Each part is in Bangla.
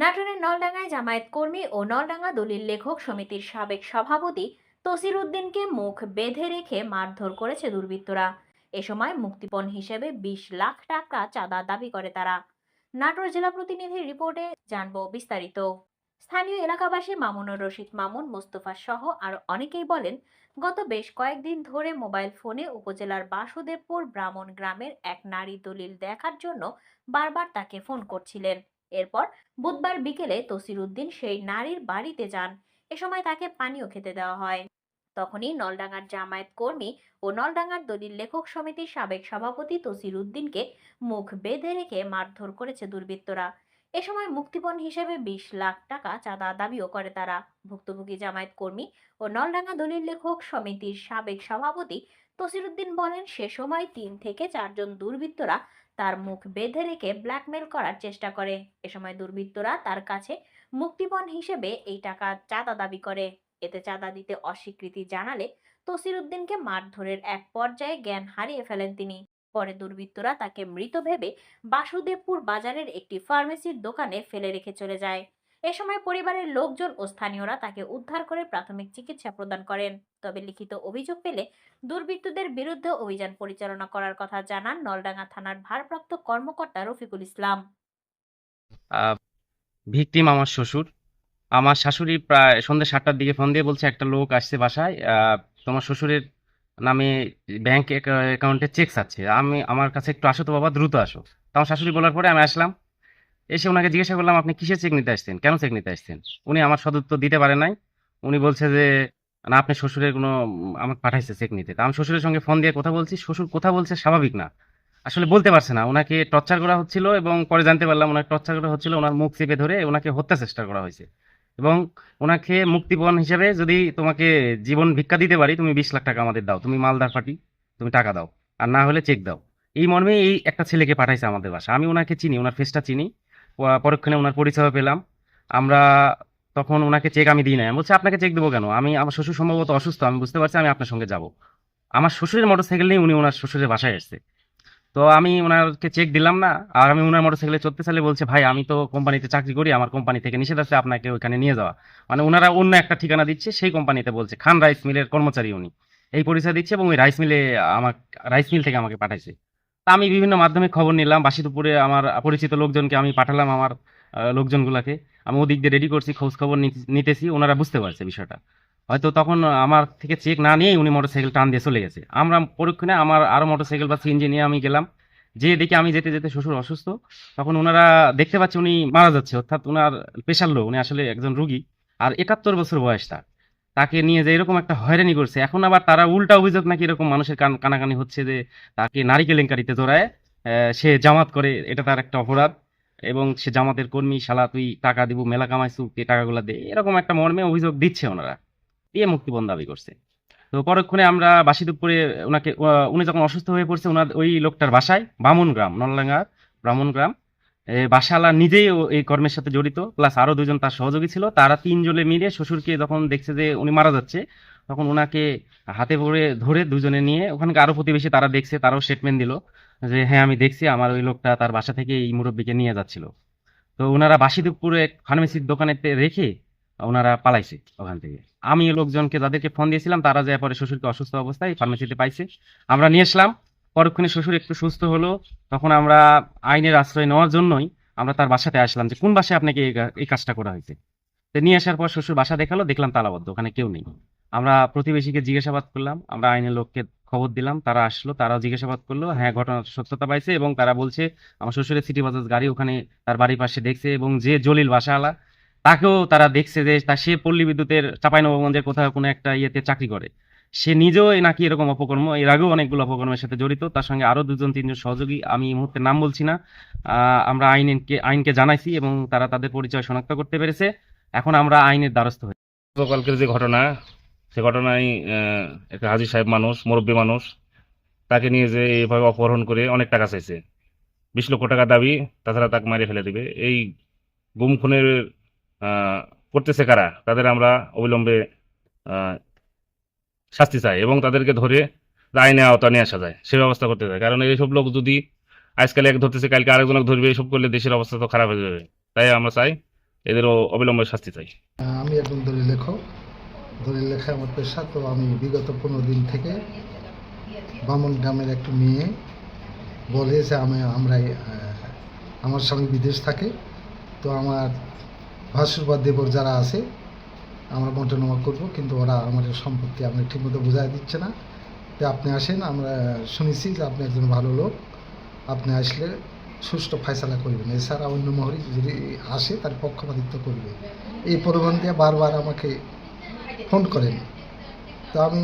নাটোরের নলডাঙ্গায় জামায়াত কর্মী ও নলডাঙ্গা দলিল লেখক সমিতির সাবেক সভাপতি তসির উদ্দিনকে মুখ বেঁধে রেখে মারধর করেছে দুর্বৃত্তরা। এ সময় মুক্তিপণ হিসেবে 20 লাখ টাকা চাঁদা দাবি করে তারা। নাটোর জেলা প্রতিনিধির রিপোর্টে জানবো বিস্তারিত। স্থানীয় এলাকাবাসী মামুনুর রশিদ মামুন, মোস্তফা সহ আর অনেকেই বলেন, গত বেশ কয়েকদিন ধরে মোবাইল ফোনে উপজেলার বাসুদেবপুর ব্রাহ্মণ গ্রামের এক নারী দলিল দেখার জন্য বারবার তাকে ফোন করছিলেন। এরপর বুধবার বিকেলে তসির উদ্দিন সেই নারীর বাড়িতে যান। এ সময় তাকে পানীয় খেতে দেওয়া হয়। তখনই নলডাঙ্গার জামায়াত কর্মী ও নলডাঙ্গার দলিল লেখক সমিতির সাবেক সভাপতি তসির উদ্দিনকে মুখ বেঁধে রেখে মারধর করেছে দুর্বৃত্তরা। এ সময় মুক্তিপণ হিসেবে 20 লাখ টাকা চাঁদা দাবিও করে তারা। ভুক্তভোগী জামায়াত কর্মী ও নলডাঙ্গা দলিল লেখক সমিতির সাবেক সভাপতি তসির উদ্দিন বলেন, সে সময় 3 থেকে 4 জন দুর্বৃত্তরা তার মুখ বেঁধে রেখে ব্ল্যাকমেল করার চেষ্টা করে। এ সময় দুর্বৃত্তরা তার কাছে মুক্তিপণ হিসেবে এই টাকা চাঁদা দাবি করে। এতে চাঁদা দিতে অস্বীকৃতি জানালে তসির উদ্দিনকে মারধরের এক পর্যায়ে জ্ঞান হারিয়ে ফেলেন তিনি। পরে দুর্বৃত্তরা তাকে মৃত ভেবে বাসুদেবপুর বাজারের একটি ফার্মেসির দোকানে ফেলে রেখে চলে যায়। এ সময় পরিবারের লোকজন ও স্থানীয়রা তাকে উদ্ধার করে প্রাথমিক চিকিৎসা প্রদান করেন। তবে লিখিত অভিযোগ পেলে দুর্বৃত্তদের বিরুদ্ধে অভিযান পরিচালনা করার কথা জানান নলডাঙ্গা থানার ভারপ্রাপ্ত কর্মকর্তা রফিকুল ইসলাম। ভিকটিম আমার শ্বশুর। আমার শাশুড়ি প্রায় সন্ধ্যে 7টার দিকে ফোন দিয়ে বলছে একটা লোক আসছে বাসায়, তোমার শ্বশুরের নামে ব্যাংক অ্যাকাউন্টে চেক আছে, আমার কাছে একটু আসো তো বাবা, দ্রুত আসো। তো আমার শাশুড়ি বলার পরে আমি আসলাম। এসে ওনাকে জিজ্ঞাসা করলাম, আপনি কিসের চেক নিতে আসছেন, কেন চেক নিতে আসছেন? উনি আমার সদুত্তর দিতে পারে নাই। উনি বলছে যে না, আপনি শ্বশুরের কোনো আমাকে পাঠাইছে চেক নিতে। তা আমি শ্বশুরের সঙ্গে ফোন দিয়ে কথা বলছি, শ্বশুর কথা বলছে স্বাভাবিক না, আসলে বলতে পারছে না। ওনাকে টর্চার করা হচ্ছিল এবং পরে জানতে পারলাম ওনাকে টর্চার করা হচ্ছিল, ওনার মুখ চেপে ধরে ওনাকে হত্যা চেষ্টা করা হয়েছে। এবং ওনাকে মুক্তিপণ হিসেবে যদি তোমাকে জীবন ভিক্ষা দিতে পারি, তুমি 20 লাখ টাকা আমাদের দাও, তুমি মালদার পার্টি, তুমি টাকা দাও, আর না হলে চেক দাও। এই মর্মে এই একটা ছেলেকে পাঠাইছে আমাদের বাসা। আমি ওনাকে চিনি, ওনার ফেসটা চিনি, পরক্ষণে ওনার পরিচয় পেলাম। আমরা তখন ওনাকে চেক আমি দিই নাই। আমি বলছি, আপনাকে চেক দেবো কেন? আমার শ্বশুর সম্ভবত অসুস্থ, আমি বুঝতে পারছি, আমি আপনার সঙ্গে যাব। আমার শ্বশুরের মোটরসাইকেল নিয়ে উনি ওনার শ্বশুরের বাসায় এসছে। তো আমি ওনাকে চেক দিলাম না, আর আমি ওনার মোটরসাইকেলে চড়তে চাইলে বলছে, ভাই আমি তো কোম্পানিতে চাকরি করি, আমার কোম্পানি থেকে নিষেধ আছে আপনাকে ওইখানে নিয়ে যাওয়া। মানে ওনারা অন্য একটা ঠিকানা দিচ্ছে, সেই কোম্পানিতে বলছে, খান রাইস মিলের কর্মচারী উনি, এই পরিচয় দিচ্ছে, এবং ওই রাইস মিলে রাইস মিল থেকে আমাকে পাঠাইছে। তা আমি বিভিন্ন মাধ্যমে খবর নিলাম, বাসিতপুরে আমার পরিচিত লোকজনকে আমি পাঠালাম, আমার লোকজনগুলাকে আমি ওদিক দিয়ে রেডি করছি, খোঁজ খবর নিতেছি। ওনারা বুঝতে পারছে বিষয়টা, হয়তো তখন আমার থেকে চেক না নিয়েই উনি মোটরসাইকেল টান দিয়ে চলে গেছে। আমরা পরক্ষণে আমার আরো মোটরসাইকেল বা সিএনজি নিয়ে আমি গেলাম। যে দেখি আমি যেতে যেতে শ্বশুর অসুস্থ। তখন ওনারা দেখতে পাচ্ছে উনি মারা যাচ্ছে, অর্থাৎ ওনার প্রেশার লো, উনি আসলে একজন রুগী, আর 71 বছর বয়স তার। তাকে নিয়ে যে এরকম একটা হয়রানি করছে, এখন আবার তারা উল্টা অভিযোগ নাকি এরকম মানুষের কানাকানি হচ্ছে যে তাকে নারী কেলেঙ্কারিতে জড়ায় সে জামাত করে, এটা তার একটা অপরাধ, এবং সে জামাতের কর্মী, শালা তুই টাকা দিব, মেলা কামাইছু, এই টাকাগুলা দে, এরকম একটা মর্মে অভিযোগ দিচ্ছে ওনারা, দিয়ে মুক্তিপণ দাবি করছে। তো পরক্ষণে আমরা বাসিদপুরে ওনাকে উনি যখন অসুস্থ হয়ে পড়ছে, ওনার ওই লোকটার বাসায়, বামুন গ্রাম, নলডাঙ্গার ব্রাহ্মণ গ্রাম, বাসাওয়ালা নিজেই এই কর্মের সাথে জড়িত, প্লাস আরো 2জন তার সহযোগী ছিল। তারা 3 জনে মিলে শ্বশুরকে যখন দেখছে যে উনি মারা যাচ্ছে, তখন ওনাকে হাতে ধরে ধরে 2জনে নিয়ে ওখানকার আরো প্রতিবেশী তারা দেখছে, তারাও স্টেটমেন্ট দিল যে হ্যাঁ আমি দেখছি, আমার ওই লোকটা তার বাসা থেকে এই মুরব্বীকে নিয়ে যাচ্ছিল। তো ওনারা বাসিদপুরে ফার্মেসির দোকানেতে রেখে ওনারা পালাইছে ওখান থেকে। আমি লোকজনকে যাদেরকে ফোন দিয়েছিলাম, তারা যায় পরে শ্বশুরকে অসুস্থ অবস্থায় ফার্মেসিতে পাইছে, আমরা নিয়ে আসলাম। পরক্ষণে শ্বশুর একটু সুস্থ হলো, তখন আমরা আইনের আশ্রয় নেওয়ার জন্যই আমরা তার বাসাতে আসলাম, যে কোন বাসায় আপনাকে এই কাজটা করা হয়েছে। তো নিয়ে আসার পর শ্বশুর বাসা দেখালো, দেখলাম তালাবদ্ধ, ওখানে কেউ নেই। আমরা প্রতিবেশীকে জিজ্ঞাসাবাদ করলাম, আমরা আইনের লোককে খবর দিলাম, তারা আসলো, তারাও জিজ্ঞাসাবাদ করলো, হ্যাঁ ঘটনার সত্যতা পাইছে, এবং তারা বলছে আমার শ্বশুরের সিটি বাজাজ গাড়ি ওখানে তার বাড়ির পাশে দেখছে, এবং যে জলিল বাসাওয়ালা তাকেও তারা দেখছে যে সে পল্লী বিদ্যুতের চাঁপাইনবাবগঞ্জের কোথাও কোনো একটা ইয়েতে চাকরি করে। সে নিজেও নাকি এরকম অপকর্ম, এর আগেও অনেকগুলো অপকর্মের সাথে জড়িত, তার সঙ্গে আরো 2জন 3জন সহযোগী, আমি এই মুহূর্তে নাম বলছি না। আমরা আইনকে জানাইছি, এবং তারা তাদের পরিচয় শনাক্ত করতে পেরেছে। এখন আমরা আইনের দ্বারস্থ হই। গতকালকের যে ঘটনা, সে ঘটনায় একটা হাজী সাহেব মানুষ, মুরব্বী মানুষ, তাকে নিয়ে যে এইভাবে অপহরণ করে অনেক টাকা চাইছে, 20 লক্ষ টাকা দাবি, তাছাড়া তাকে মারিয়ে ফেলে দিবে। এই গুম খুনের করতেছে কারা, তাদের আমরা অবিলম্বে আহ, শাস্তি চাই, এবং তাদেরকে ধরে আইনে আওতা নিয়ে আসা যায় সে ব্যবস্থা করতে চাই। কারণ এইসব লোক যদি আজকাল এক ধরতেছে, কালকে আরেকজনকে ধরবে, এসব করলে দেশের অবস্থা তো খারাপ হয়ে যাবে। তাই আমরা চাই এদেরও অবিলম্বে শাস্তি চাই। আমি একজন দলিল লেখক। দলিল লেখা আমার পেশা। তো আমি বিগত 15 দিন থেকে বামন গ্রামের একটু মেয়ে বলে যে আমার স্বামী বিদেশ থাকে, তো আমার ভাসুর বা দেবর যারা আছে আমরা বন্টনামা করব, কিন্তু ওরা আমাদের সম্পত্তি আপনি ঠিকমতো বুঝাই দিচ্ছে না। তো আপনি আসেন, আমরা শুনেছি যে আপনি একজন ভালো লোক, আপনি আসলে সুষ্ঠু ফয়সালা করবেন, এছাড়া অন্য মহরি যদি আসে তার পক্ষপাতিত্ব করবে। এই প্রলোভন দিয়ে বারবার আমাকে ফোন করেন। তো আমি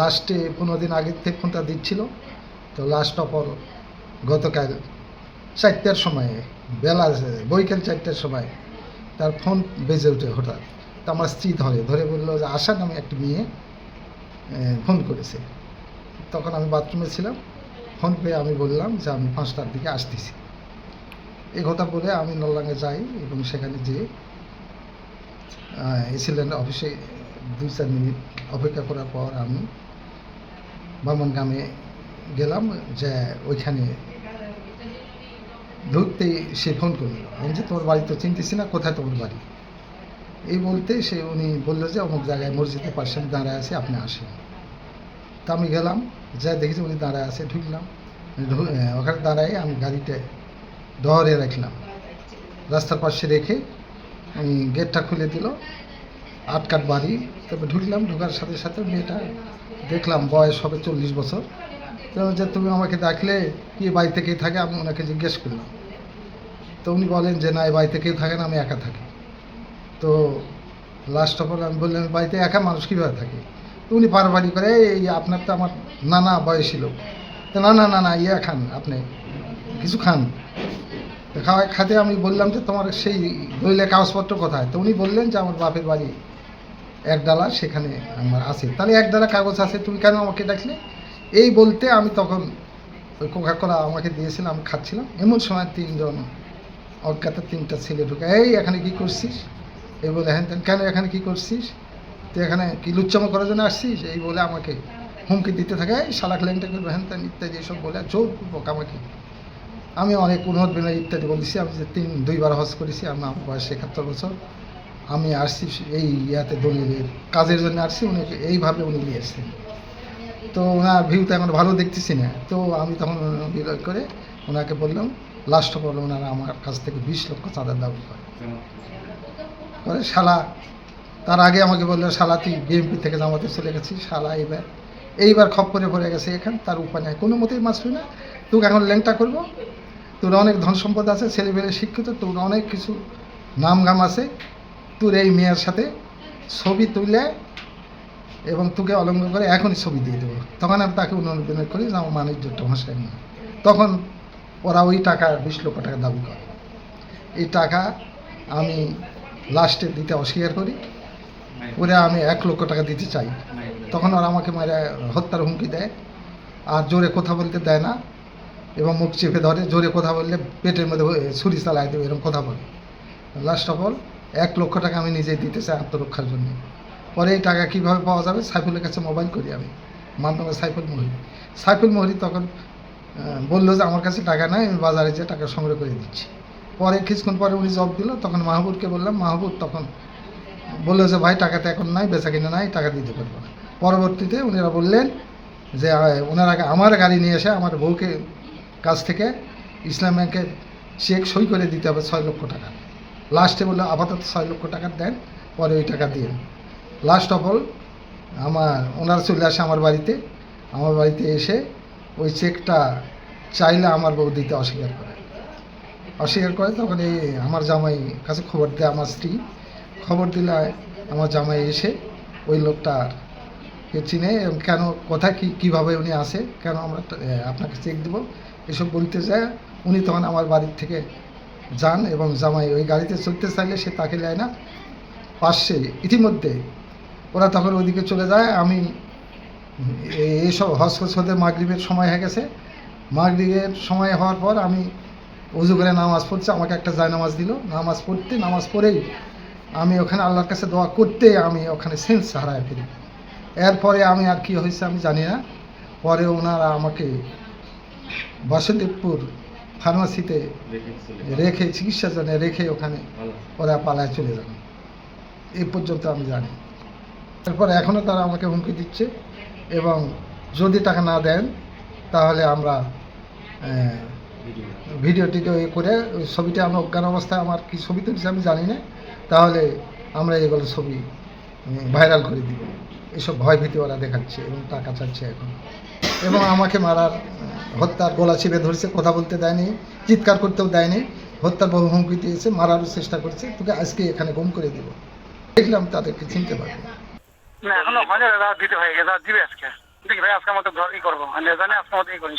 লাস্টে 15 দিন আগের থেকে ফোনটা দিচ্ছিল। তো লাস্ট অফ অল গতকাল 4টার সময়, বেলা বৈকাল 4টার সময় তার ফোন বেজে ওঠে হঠাৎ। তো আমার স্ত্রী ধরে বললো যে আশা নামে একটি মেয়ে ফোন করেছে। তখন আমি বাথরুমে ছিলাম। ফোন পেয়ে আমি বললাম যে আমি 5টার দিকে আসতেছি। এই কথা বলে আমি নলডাঙ্গা যাই এবং সেখানে যেয়ে এসিল্যান্ড অফিসে 2-4 মিনিট অপেক্ষা করার পর আমি বামন গ্রামে গেলাম। যে ওইখানে ঢুকতেই সে ফোন করলো, আমি যে তোর বাড়ি তো চিনতেছি না, কোথায় তোমার বাড়ি? এই বলতে উনি বললো যে অমুক জায়গায় মসজিদের পাশে আমি দাঁড়ায় আছি, আপনি আসেন। তা আমি গেলাম, যা দেখেছি উনি দাঁড়ায় আছে। ঢুকলাম, ওখানে দাঁড়ায় আমি গাড়িটা ডরে রাখলাম, রাস্তার পাশে রেখে আমি গেটটা খুলে দিল। আটকাট বাড়ি। তবে ঢুকলাম, ঢোকার সাথে সাথে মেয়েটা দেখলাম বয়স হবে 40 বছর। তো যে তুমি আমাকে ডাকলে কি বাড়িতে কে থাকে, আমি ওনাকে জিজ্ঞেস করলাম। তো উনি বলেন যে না, এই বাড়িতে কেউ থাকে না, আমি একা থাকি। তো লাস্ট অফ অল আমি বললাম বাড়িতে একা মানুষ কীভাবে থাকে? তো উনি বাড়াবাড়ি করে, এই আপনার তো আমার নানা বয়সী লোক। তো না না না না ইয়া খান, আপনি কিছু খান। তো খাতে আমি বললাম যে তোমার সেই দলিলের কাগজপত্র কোথায়? তো উনি বললেন যে আমার বাপের বাড়ি একডালা, সেখানে আমার আছে। তাহলে একডালা কাগজ আছে, তুমি কেন আমাকে ডাকলে? এই বলতে আমি তখন ওই কোকা-কোলা আমাকে দিয়েছিল, আমি খাচ্ছিলাম। এমন সময় 3জন অজ্ঞাত 3টা ছেলে ঢুকে, এই এখানে কি করছিস? এই বলে হ্যান তেন, কেন এখানে কি করছিস? তুই এখানে কি লুচ্চামো করার জন্য আসছিস? এই বলে আমাকে হুমকি দিতে থাকে, এই শালা ল্যাংটা করবে হ্যান তেন ইত্যাদি এসব বলে জোরপূর্বক আমাকে। আমি অনেক অনুরোধ বিনয় ইত্যাদি বলেছি। আমি যে 2বার হজ করেছি, আমার বয়স 71 বছর। আমি আসছি এই ইয়াতে দলিলের কাজের জন্য আসছি। উনি এইভাবে উনি নিয়ে এসছেন। তো ওনার ভিউতে এখন ভালো দেখতেছি না। তো আমি তখন বিরোধ করে ওনাকে বললাম, লাস্ট অফ অল ওনারা আমার কাছ থেকে 20 লক্ষ চাঁদার দাবি করে শালা। তার আগে আমাকে বললো, শালা তুই বিএনপি থেকে জামাতে চলে গেছিস, শালা এইবার খপ্পরে পড়ে গেছে এখানে, তার উপায় নাই, কোনো মতেই মাসবি না, তোকে এখন ল্যাংটা করবো। তোর অনেক ধন সম্পদ আছে, ছেলেমেয়ে শিক্ষিত, তোর অনেক কিছু নামগাম আছে, তোর এই মেয়ের সাথে ছবি তুলে এবং তোকে অলঙ্ঘ করে এখনই ছবি দিয়ে দেবো। তখন আমি তাকে অনুরোধ করি যে আমার মানিজ্যটা ভাষায় না। তখন ওরা ওই টাকা 20 লক্ষ টাকা দাবি করে। এই টাকা আমি লাস্টে দিতে অস্বীকার করি, ওরা আমি 1 লক্ষ টাকা দিতে চাই। তখন ওরা আমাকে মারে হত্যার হুমকি দেয়, আর জোরে কথা বলতে দেয় না এবং মুখ চেপে ধরে। জোরে কথা বললে পেটের মধ্যে ছুরি চালায় দেবে, এরকম কথা বলে। লাস্ট অফ অল 1 লক্ষ টাকা আমি নিজেই দিতে চাই আত্মরক্ষার জন্য। পরে এই টাকা কীভাবে পাওয়া যাবে? সাইফুলের কাছে মোবাইল করি আমি, মাধ্যমে সাইফুল মহরি তখন বললো যে আমার কাছে টাকা নাই, আমি বাজারে যেয়ে টাকা সংগ্রহ করে দিচ্ছি। পরে কিছুক্ষণ পরে উনি জব দিল। তখন মাহবুবকে বললাম, মাহবুব তখন বললো যে ভাই টাকাটা এখন নাই, বেচা কিনা নাই, টাকা দিতে পারবো না। পরবর্তীতে উনারা বললেন যে ওনারা আমার গাড়ি নিয়ে এসে আমার বউকে কাছ থেকে ইসলাম ব্যাংকে চেক সই করে দিতে হবে 6 লক্ষ টাকা। লাস্টে বললো আপাতত 6 লক্ষ টাকা দেন, পরে ওই টাকা দিয়ে। লাস্ট অফ অল ওনারা চলে আসে আমার বাড়িতে এসে ওই চেকটা চাইলে আমার বউ দিতে অস্বীকার করে। তখন এই আমার জামাই কাছে খবর দেয়, আমার স্ত্রী খবর দিলে আমার জামাই এসে ওই লোকটাকে চিনে এবং কেন কোথায় কীভাবে উনি আসে, কেন আমরা আপনাকে চেক দেবো এসব বলতে যায়। উনি তখন আমার বাড়ির থেকে যান এবং জামাই ওই গাড়িতে চলতে চাইলে সে তাকে নেয় না। পাশে ইতিমধ্যে ওরা তখন ওইদিকে চলে যায়। আমি এইসব হতে মাগরিবের সময় হয়ে গেছে। মাগরিবের সময় হওয়ার পর আমি উজু করে নামাজ পড়ছি, আমাকে একটা জায়নামাজ দিল। নামাজ পড়েই আমি ওখানে আল্লাহর কাছে দোয়া করতে আমি ওখানে সেন্স হারায় ফেলি। এরপরে আমি আর কি হয়েছে আমি জানি না। পরে ওনারা আমাকে বাসুদেবপুর ফার্মাসিতে রেখে চিকিৎসার জন্য রেখে ওখানে ওরা পালায় চলে যান। এই পর্যন্ত আমি জানি। তারপর এখনও তারা আমাকে হুমকি দিচ্ছে এবং যদি টাকা না দেন তাহলে আমরা ভিডিও টিডিও করে ওই ছবিটা আমার অজ্ঞান অবস্থায় আমার কি ছবি তুলছে আমি জানি না, তাহলে আমরা এগুলো ছবি ভাইরাল করে দিব। এসব ভয় ভীতি ওরা দেখাচ্ছে এবং টাকা চাচ্ছে এখন, এবং আমাকে মারার হত্যার গলা চিপে ধরছে, কথা বলতে দেয়নি, চিৎকার করতেও দেয়নি, হত্যার বহু হুমকি দিয়েছে, মারারও চেষ্টা করছে, তোকে আজকে এখানে গুম করে দিব। দেখলাম তাদেরকে চিনতে পারবো না এখনো হয়নি দাদা, দিতে হয়ে গেছে, দিবে আজকে। দেখি ভাই আজকের মতো ই করবো, জানি আজকের মতো ই করি।